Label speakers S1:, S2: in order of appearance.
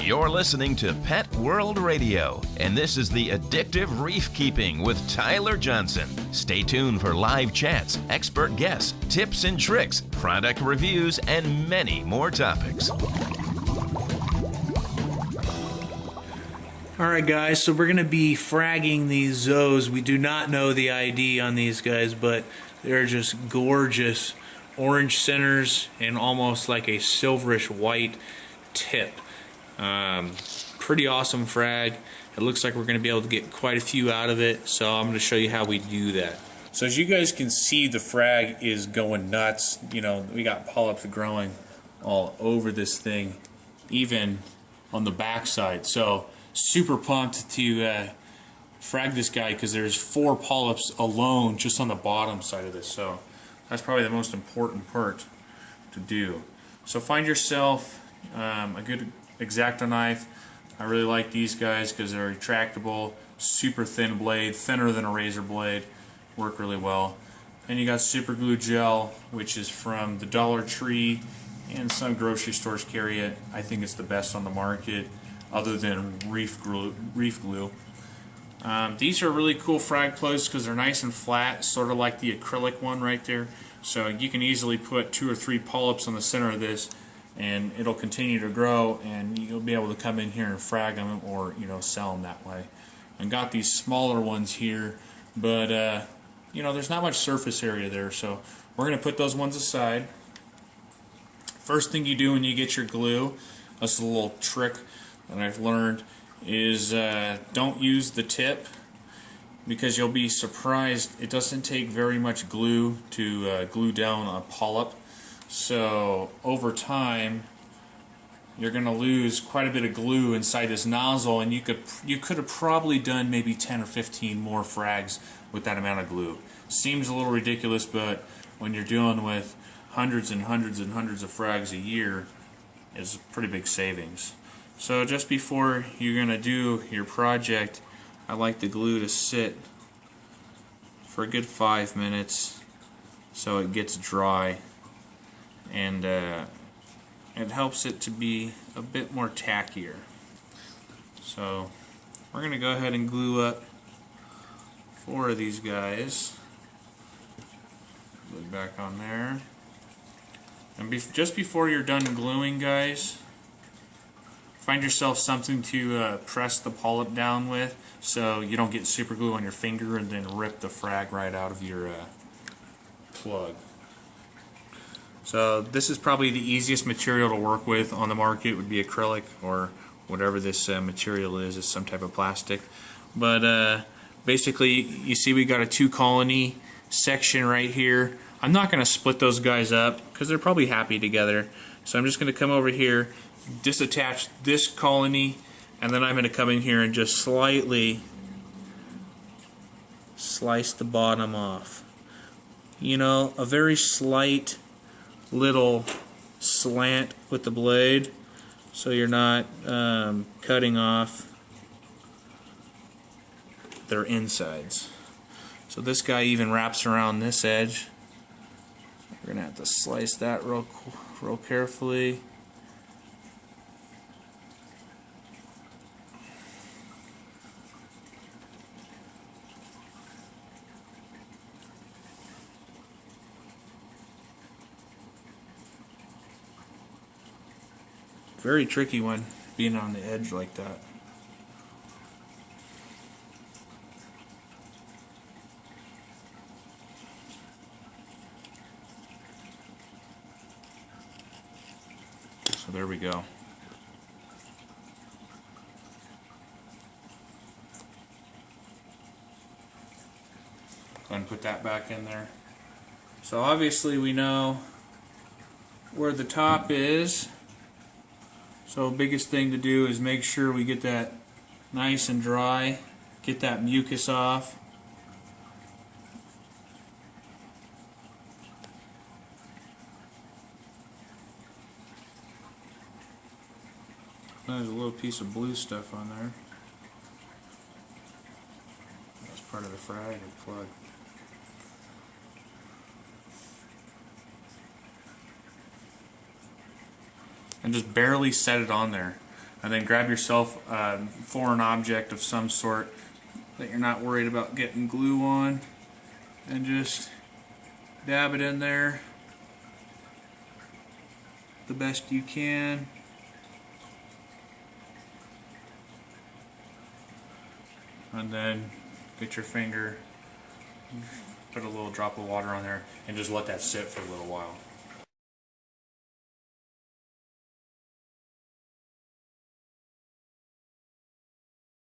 S1: You're listening to Pet World Radio, and this is the Addictive Reef Keeping with Tyler Johnson. Stay tuned for live chats, expert guests, tips and tricks, product reviews, and many more topics.
S2: Alright guys, so we're going to be fragging these Zoas. We do not know the ID on these guys, but they're just gorgeous orange centers and almost like a silverish white tip. Pretty awesome frag. It looks like we're going to be able to get quite a few out of it, so I'm going to show you how we do that. So as you guys can see, the frag is going nuts. You know, we got polyps growing all over this thing, even on the backside. So super pumped to frag this guy because there's 4 polyps alone just on the bottom side of this. So that's probably the most important part to do. So find yourself a good X-Acto knife. I really like these guys because they're retractable, super thin blade, thinner than a razor blade, work really well. And you got super glue gel, which is from the Dollar Tree, and some grocery stores carry it. I think it's the best on the market, other than Reef glue. These are really cool frag plugs because they're nice and flat, sort of like the acrylic one right there. So you can easily put 2 or 3 polyps on the center of this, and it'll continue to grow, and you'll be able to come in here and frag them, or sell them that way. And got these smaller ones here, but there's not much surface area there, so we're going to put those ones aside. First thing you do when you get your glue, that's a little trick that I've learned, is don't use the tip, because you'll be surprised. It doesn't take very much glue to glue down a polyp. So over time, you're going to lose quite a bit of glue inside this nozzle, and you could have probably done maybe 10 or 15 more frags with that amount of glue. Seems a little ridiculous, but when you're dealing with hundreds and hundreds and hundreds of frags a year, it's a pretty big savings. So just before you're going to do your project, I like the glue to sit for a good 5 minutes so it gets dry, and it helps it to be a bit more tackier. So we're going to go ahead and glue up 4 of these guys. Put it back on there. And just before you're done gluing, guys, find yourself something to press the polyp down with, so you don't get super glue on your finger and then rip the frag right out of your plug. So this is probably the easiest material to work with on the market. Would be acrylic, or whatever this material is some type of plastic. But basically, you see we got a 2 colony section right here. I'm not going to split those guys up because they're probably happy together. So I'm just going to come over here, disattach this colony, and then I'm going to come in here and just slightly slice the bottom off. A very slight little slant with the blade, so you're not cutting off their insides. So this guy even wraps around this edge. We're going to have to slice that real carefully. Very tricky one, being on the edge like that. So there we go. Go ahead and put that back in there. So obviously we know where the top is. So biggest thing to do is make sure we get that nice and dry, get that mucus off. There's a little piece of blue stuff on there. That's part of the frag or plug. And just barely set it on there. and then grab yourself a foreign object of some sort that you're not worried about getting glue on, and just dab it in there the best you can. And then get your finger, put a little drop of water on there, and just let that sit for a little while.